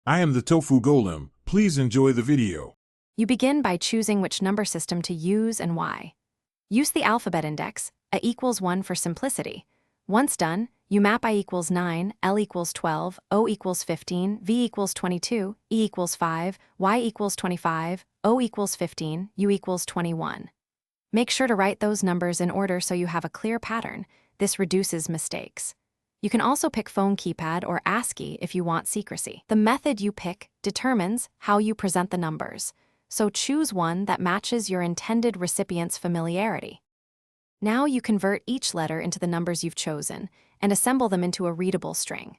I am the Tofu Golem. Please enjoy the video. You begin by choosing which number system to use and why. Use the alphabet index, A equals 1 for simplicity. Once done, you map I equals 9, L equals 12, O equals 15, V equals 22, E equals 5, Y equals 25, O equals 15, U equals 21. Make sure to write those numbers in order so you have a clear pattern. This reduces mistakes. You can also pick phone keypad or ASCII if you want secrecy. The method you pick determines how you present the numbers, so choose one that matches your intended recipient's familiarity. Now you convert each letter into the numbers you've chosen and assemble them into a readable string.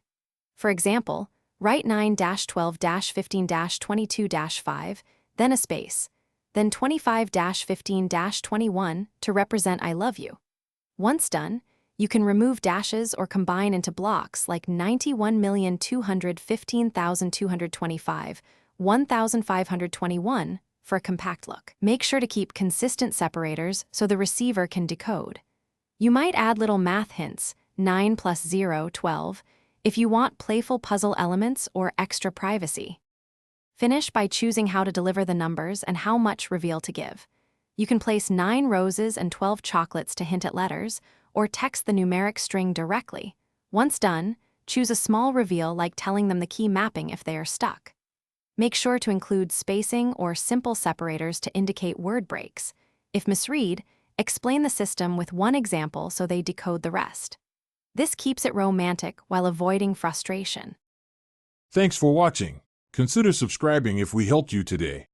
For example, write 9-12-15-22-5, then a space, then 25-15-21 to represent I love you. Once done, you can remove dashes or combine into blocks like 91,215,225, 1,521 for a compact look. Make sure to keep consistent separators so the receiver can decode. You might add little math hints, 9 plus 0, 12, if you want playful puzzle elements or extra privacy. Finish by choosing how to deliver the numbers and how much reveal to give. You can place 9 roses and 12 chocolates to hint at letters, or text the numeric string directly. Once done, choose a small reveal like telling them the key mapping if they are stuck. Make sure to include spacing or simple separators to indicate word breaks. If misread, explain the system with one example so they decode the rest. This keeps it romantic while avoiding frustration. Thanks for watching. Consider subscribing if we helped you today.